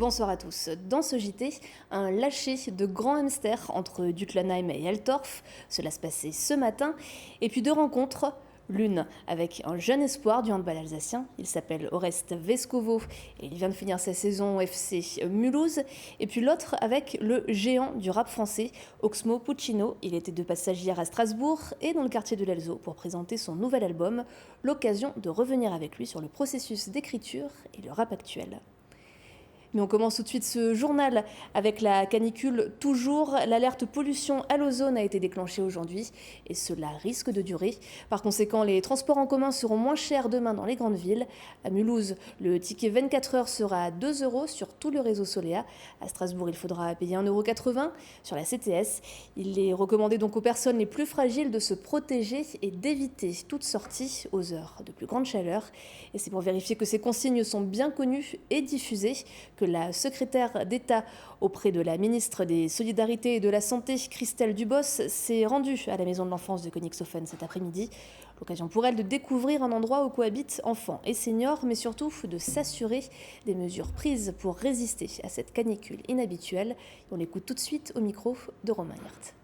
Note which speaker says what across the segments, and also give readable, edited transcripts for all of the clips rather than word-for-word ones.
Speaker 1: Bonsoir à tous. Dans ce JT, un lâcher de grands hamsters entre Ducklenheim et Altorf. Cela se passait ce matin. Et puis deux rencontres. L'une avec un jeune espoir du handball alsacien. Il s'appelle Orest Vescovo et il vient de finir sa saison au FC Mulhouse. Et puis l'autre avec le géant du rap français, Oxmo Puccino. Il était de passage hier à Strasbourg et dans le quartier de l'Elzo pour présenter son nouvel album. L'occasion de revenir avec lui sur le processus d'écriture et le rap actuel. Mais on commence tout de suite ce journal avec la canicule toujours. L'alerte pollution à l'ozone a été déclenchée aujourd'hui et cela risque de durer. Par conséquent, les transports en commun seront moins chers demain dans les grandes villes. À Mulhouse, le ticket 24 heures sera à 2 € sur tout le réseau Solea. À Strasbourg, il faudra payer 1,80 € sur la CTS. Il est recommandé donc aux personnes les plus fragiles de se protéger et d'éviter toute sortie aux heures de plus grande chaleur. Et c'est pour vérifier que ces consignes sont bien connues et diffusées que la secrétaire d'État auprès de la ministre des Solidarités et de la Santé, Christelle Dubos, s'est rendue à la maison de l'enfance de Königshofen cet après-midi. L'occasion pour elle de découvrir un endroit où cohabitent enfants et seniors, mais surtout de s'assurer des mesures prises pour résister à cette canicule inhabituelle. On l'écoute tout de suite au micro de Romain Hirt.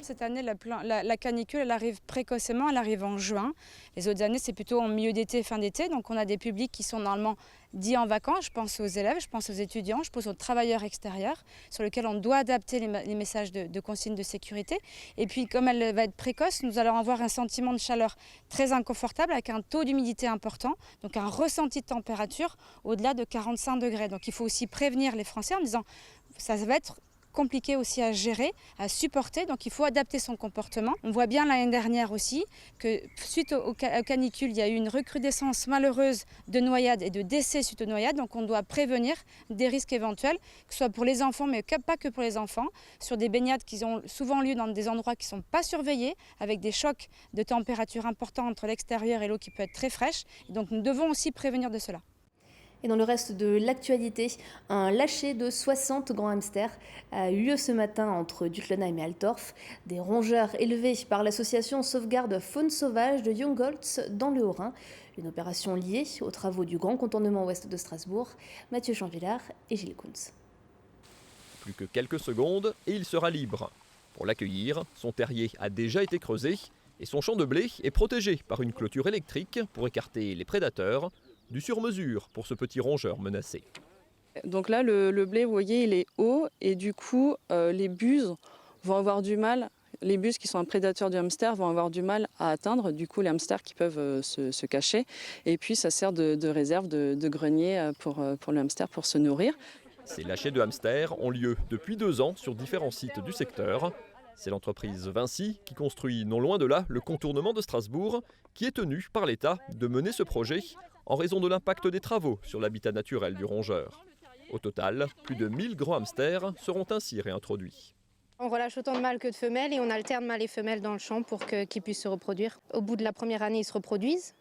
Speaker 2: Cette année, la canicule, elle arrive précocement, elle arrive en juin. Les autres années, c'est plutôt en milieu d'été, fin d'été. Donc on a des publics qui sont normalement dits en vacances. Je pense aux élèves, je pense aux étudiants, je pense aux travailleurs extérieurs, sur lesquels on doit adapter les messages de consignes de sécurité. Et puis, comme elle va être précoce, nous allons avoir un sentiment de chaleur très inconfortable avec un taux d'humidité important, donc un ressenti de température au-delà de 45 degrés. Donc il faut aussi prévenir les Français en disant ça va être compliqué aussi à gérer, à supporter, donc il faut adapter son comportement. On voit bien l'année dernière aussi que suite aux canicules, il y a eu une recrudescence malheureuse de noyades et de décès suite aux noyades, donc on doit prévenir des risques éventuels, que ce soit pour les enfants, mais pas que pour les enfants, sur des baignades qui ont souvent lieu dans des endroits qui ne sont pas surveillés, avec des chocs de température importants entre l'extérieur et l'eau qui peut être très fraîche, et donc nous devons aussi prévenir de cela.
Speaker 1: Et dans le reste de l'actualité, un lâcher de 60 grands hamsters a eu lieu ce matin entre Ducklenheim et Altorf. Des rongeurs élevés par l'association Sauvegarde Faune Sauvage de Jungholz dans le Haut-Rhin. Une opération liée aux travaux du grand contournement ouest de Strasbourg. Mathieu Chanvillard et Gilles Kuntz.
Speaker 3: Plus que quelques secondes et il sera libre. Pour l'accueillir, son terrier a déjà été creusé et son champ de blé est protégé par une clôture électrique pour écarter les prédateurs. Du sur-mesure pour ce petit rongeur menacé.
Speaker 4: Donc là, le blé, vous voyez, il est haut et du coup, les buses vont avoir du mal. Les buses qui sont un prédateur du hamster vont avoir du mal à atteindre, du coup les hamsters qui peuvent se cacher. Et puis ça sert de réserve de grenier pour le hamster pour se nourrir.
Speaker 3: Ces lâchers de hamsters ont lieu depuis 2 ans sur différents sites du secteur. C'est l'entreprise Vinci qui construit non loin de là le contournement de Strasbourg, qui est tenu par l'État de mener ce projet en raison de l'impact des travaux sur l'habitat naturel du rongeur. Au total, plus de 1000 grands hamsters seront ainsi réintroduits.
Speaker 5: On relâche autant de mâles que de femelles et on alterne mâles et femelles dans le champ pour qu'ils puissent se reproduire. Au bout de la première année, ils se reproduisent.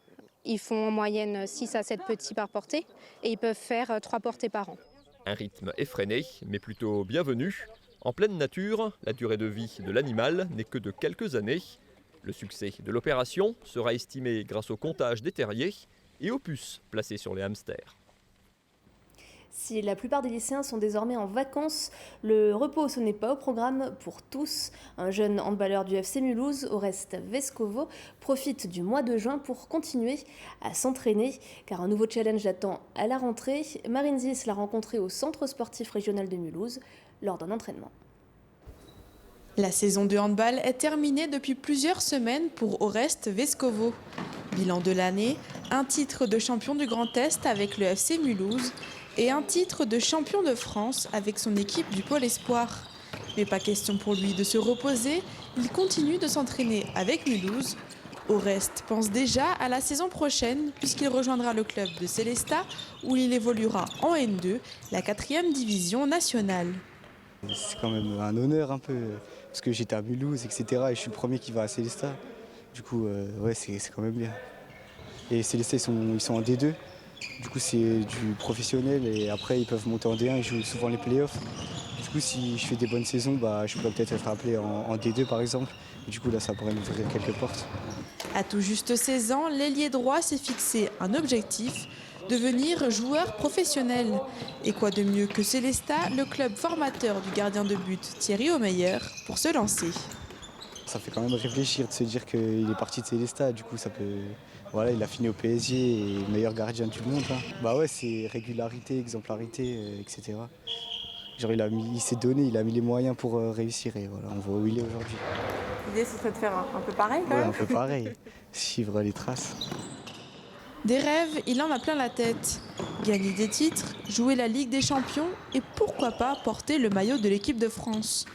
Speaker 5: Ils font en moyenne 6 à 7 petits par portée et ils peuvent faire 3 portées par an.
Speaker 3: Un rythme effréné, mais plutôt bienvenu. En pleine nature, la durée de vie de l'animal n'est que de quelques années. Le succès de l'opération sera estimé grâce au comptage des terriers et aux puces placées sur les hamsters.
Speaker 1: Si la plupart des lycéens sont désormais en vacances, le repos ce n'est pas au programme pour tous. Un jeune handballeur du FC Mulhouse, Orest Vescovo, profite du mois de juin pour continuer à s'entraîner, car un nouveau challenge attend à la rentrée. Marine Zis l'a rencontré au centre sportif régional de Mulhouse lors d'un entraînement.
Speaker 6: La saison de handball est terminée depuis plusieurs semaines pour Orest Vescovo. Bilan de l'année, un titre de champion du Grand Est avec le FC Mulhouse et un titre de champion de France avec son équipe du Pôle Espoir. Mais pas question pour lui de se reposer, il continue de s'entraîner avec Mulhouse. Orest pense déjà à la saison prochaine puisqu'il rejoindra le club de Célestat où il évoluera en N2, la 4e division nationale.
Speaker 7: C'est quand même un honneur un peu, parce que j'étais à Mulhouse, etc. et je suis le premier qui va à Célestat. Du coup, ouais, c'est quand même bien. Et Célestat, ils sont en D2, Du coup, c'est du professionnel et après, ils peuvent monter en D1, ils jouent souvent les playoffs. Du coup, si je fais des bonnes saisons, je pourrais peut-être être appelé en D2 par exemple. Et du coup, là, ça pourrait m'ouvrir quelques portes.
Speaker 6: À tout juste 16 ans, l'ailier droit s'est fixé un objectif, devenir joueur professionnel. Et quoi de mieux que Célestat, le club formateur du gardien de but Thierry Omeyer, pour se lancer.
Speaker 7: Ça fait quand même réfléchir de se dire qu'il est parti de Célestat, du coup ça peut... Voilà, il a fini au PSG et meilleur gardien du monde. C'est régularité, exemplarité, etc. Genre il s'est donné, il a mis les moyens pour réussir et voilà, on voit où il est aujourd'hui.
Speaker 6: L'idée ce serait de faire un peu pareil quand même.
Speaker 7: Un peu pareil, suivre les traces.
Speaker 6: Des rêves, il en a plein la tête. Gagner des titres, jouer la Ligue des Champions et pourquoi pas porter le maillot de l'équipe de France.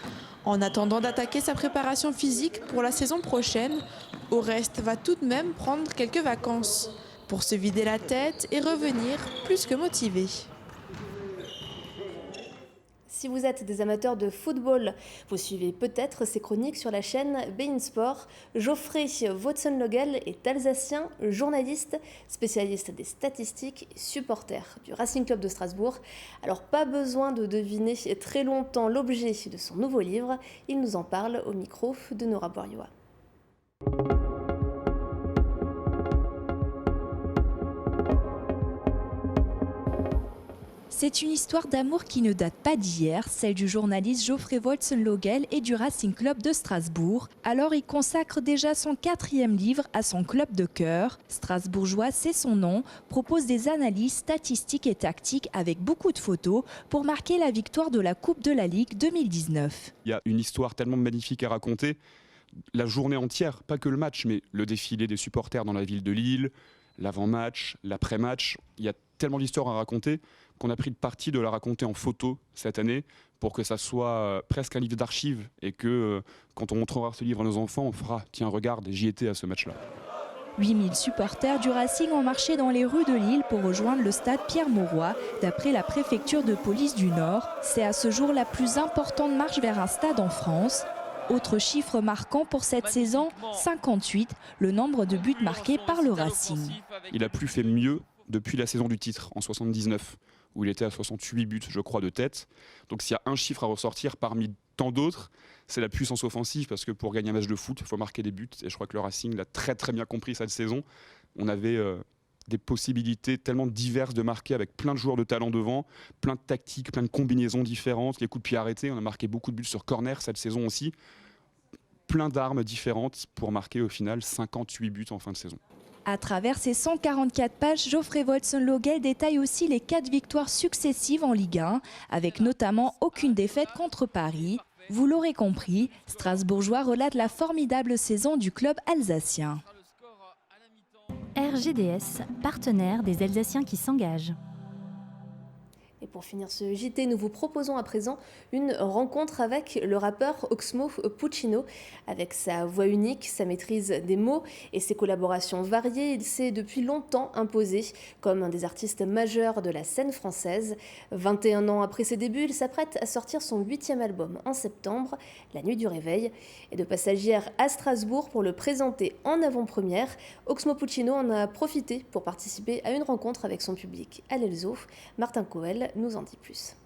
Speaker 6: En attendant d'attaquer sa préparation physique pour la saison prochaine, Oreste va tout de même prendre quelques vacances pour se vider la tête et revenir plus que motivé.
Speaker 1: Si vous êtes des amateurs de football, vous suivez peut-être ces chroniques sur la chaîne beIN Sport. Geoffrey Woetzenlogel est alsacien, journaliste, spécialiste des statistiques et supporter du Racing Club de Strasbourg. Alors pas besoin de deviner très longtemps l'objet de son nouveau livre, il nous en parle au micro de Nora Borioa.
Speaker 8: C'est une histoire d'amour qui ne date pas d'hier, celle du journaliste Geoffrey Woetzenlogel et du Racing Club de Strasbourg. Alors il consacre déjà son 4e livre à son club de cœur. Strasbourgeois, c'est son nom, propose des analyses statistiques et tactiques avec beaucoup de photos pour marquer la victoire de la Coupe de la Ligue 2019.
Speaker 9: Il y a une histoire tellement magnifique à raconter, la journée entière, pas que le match, mais le défilé des supporters dans la ville de Lille, l'avant-match, l'après-match, il y a tellement d'histoires à raconter qu'on a pris le parti de la raconter en photo cette année pour que ça soit presque un livre d'archives et que quand on montrera ce livre à nos enfants, on fera « Tiens, regarde, j'y étais à ce match-là ».
Speaker 8: 8000 supporters du Racing ont marché dans les rues de Lille pour rejoindre le stade Pierre-Mauroy. D'après la préfecture de police du Nord, c'est à ce jour la plus importante marche vers un stade en France. Autre chiffre marquant pour cette saison, 58, le nombre de buts marqués par le Racing.
Speaker 9: Il a plus fait mieux depuis la saison du titre, en 79, où il était à 68 buts, je crois, de tête. Donc s'il y a un chiffre à ressortir parmi tant d'autres, c'est la puissance offensive, parce que pour gagner un match de foot, il faut marquer des buts. Et je crois que le Racing l'a très très bien compris cette saison. On avait des possibilités tellement diverses de marquer, avec plein de joueurs de talent devant, plein de tactiques, plein de combinaisons différentes, les coups de pied arrêtés. On a marqué beaucoup de buts sur corner cette saison aussi. Plein d'armes différentes pour marquer au final 58 buts en fin de saison.
Speaker 8: À travers ses 144 pages, Geoffrey Woetzenlogel détaille aussi les 4 victoires successives en Ligue 1, avec notamment aucune défaite contre Paris. Vous l'aurez compris, Strasbourgeois relate la formidable saison du club alsacien.
Speaker 10: RGDS, partenaire des Alsaciens qui s'engagent.
Speaker 1: Et pour finir ce JT, nous vous proposons à présent une rencontre avec le rappeur Oxmo Puccino. Avec sa voix unique, sa maîtrise des mots et ses collaborations variées, il s'est depuis longtemps imposé comme un des artistes majeurs de la scène française. 21 ans après ses débuts, il s'apprête à sortir son 8e album en septembre, La Nuit du Réveil. Et de passage hier à Strasbourg pour le présenter en avant-première, Oxmo Puccino en a profité pour participer à une rencontre avec son public à l'Elzo. Martin Coel nous en dit plus.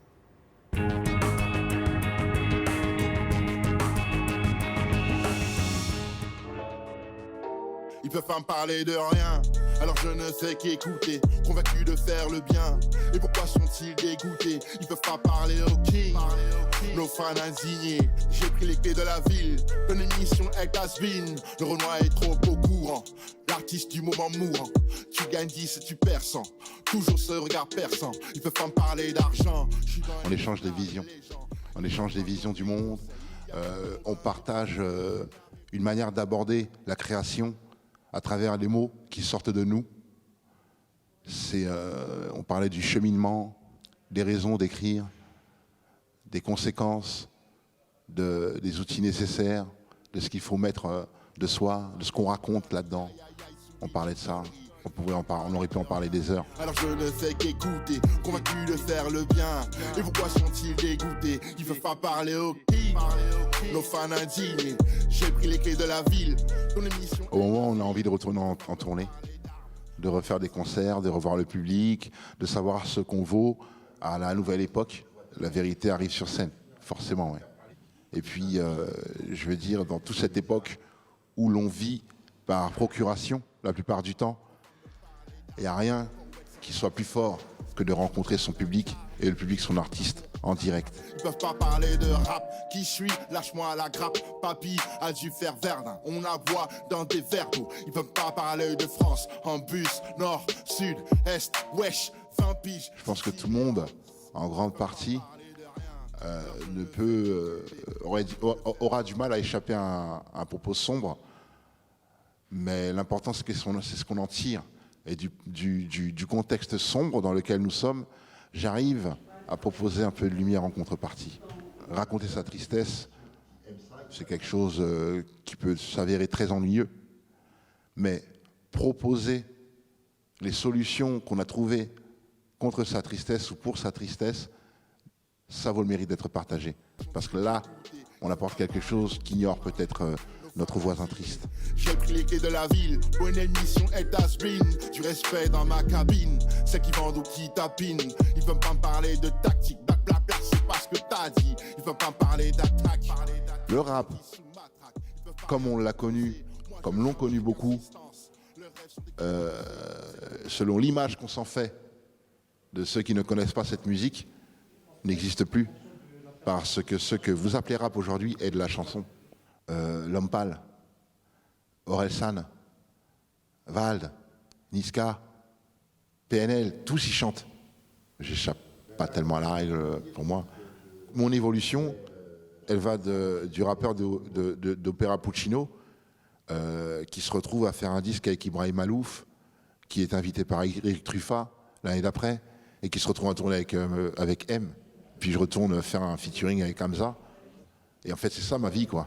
Speaker 11: Ils peuvent pas me parler de rien, alors je ne sais qu'écouter, convaincu de faire le bien. Et pourquoi sont-ils dégoûtés? Ils peuvent pas parler au king, nos fans indignés. J'ai pris les clés de la ville, ton émission est has-been. Le Renoir est trop au courant, l'artiste du moment mourant. Tu gagnes 10 et tu perds 100, toujours ce regard perçant. Ils peuvent pas me parler d'argent.
Speaker 12: On échange des visions, on échange des visions du monde. On partage une manière d'aborder la création à travers les mots qui sortent de nous. On parlait du cheminement, des raisons d'écrire, des conséquences, des outils nécessaires, de ce qu'il faut mettre de soi, de ce qu'on raconte là-dedans. On parlait de ça. On aurait pu en parler des heures.
Speaker 11: Alors je ne fais qu'écouter, convaincu de faire le bien. Et pourquoi sont-ils dégoûtés? Ils peuvent pas parler au king, nos fans indignés. J'ai pris les clés de la ville.
Speaker 12: Au moment où on a envie de retourner en tournée, de refaire des concerts, de revoir le public, de savoir ce qu'on vaut à la nouvelle époque. La vérité arrive sur scène, forcément. Ouais. Et puis, je veux dire, dans toute cette époque où l'on vit par procuration, la plupart du temps, il n'y a rien qui soit plus fort que de rencontrer son public et le public son artiste en direct.
Speaker 11: Ils peuvent pas parler de rap, qui je suis, lâche-moi la grappe. Papy a dû faire Verdun, on la voit dans des verres d'eau. Ils peuvent pas parler de France, en bus, nord, sud, est, wesh, 20 piges.
Speaker 12: Je pense que tout le monde, en grande partie, aura du mal à échapper à un propos sombre, mais l'important c'est ce qu'on en tire. Et du contexte sombre dans lequel nous sommes, j'arrive à proposer un peu de lumière en contrepartie. Raconter sa tristesse, c'est quelque chose qui peut s'avérer très ennuyeux, mais proposer les solutions qu'on a trouvées contre sa tristesse ou pour sa tristesse, ça vaut le mérite d'être partagé. Parce que là, on apporte quelque chose qu'ignore peut-être notre voisin triste.
Speaker 11: J'ai pris les clés de la ville, bonne émission est has-been. Du respect dans ma cabine, ceux qui vendent ou qui tapinent. Ils veulent pas me parler de tactique, blablabla, c'est pas ce que t'as dit. Ils veulent pas me parler d'attaque.
Speaker 12: Le rap, comme on l'a connu, comme l'ont connu beaucoup, selon l'image qu'on s'en fait de ceux qui ne connaissent pas cette musique, n'existe plus. Parce que ce que vous appelez rap aujourd'hui est de la chanson. L'Homme Pâle, Orelsan, Vald, Niska, PNL, tous y chantent. J'échappe pas tellement à la règle pour moi. Mon évolution, elle va du rappeur d'Opéra Puccino qui se retrouve à faire un disque avec Ibrahim Malouf, qui est invité par Eric Truffat l'année d'après, et qui se retrouve à tourner avec M. Puis je retourne faire un featuring avec Hamza. Et en fait, c'est ça ma vie, quoi.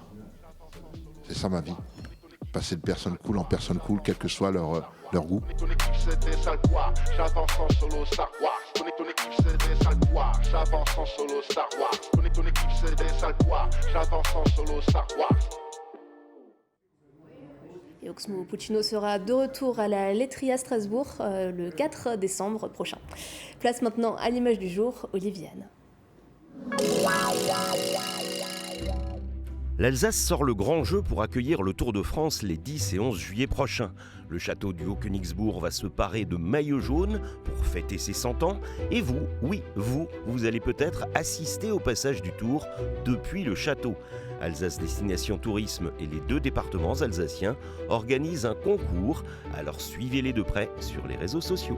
Speaker 12: C'est ça ma vie. Passer de personne cool en personne cool, quel que soit leur goût.
Speaker 11: Ton équipe c'est des sales poires, j'avance en solo Star Wars. Ton équipe c'est des sales poires, j'avance en solo Star Wars. Ton équipe c'est des sales poires, j'avance en solo Star Wars.
Speaker 1: Et Oxmo Puccino sera de retour à la laiterie à Strasbourg le 4 décembre prochain. Place maintenant à l'image du jour, Oliviane.
Speaker 13: L'Alsace sort le grand jeu pour accueillir le Tour de France les 10 et 11 juillet prochains. Le château du Haut-Königsbourg va se parer de maillots jaunes pour fêter ses 100 ans. Et vous, oui, vous allez peut-être assister au passage du Tour depuis le château. Alsace Destination Tourisme et les 2 départements alsaciens organisent un concours, alors suivez-les de près sur les réseaux sociaux.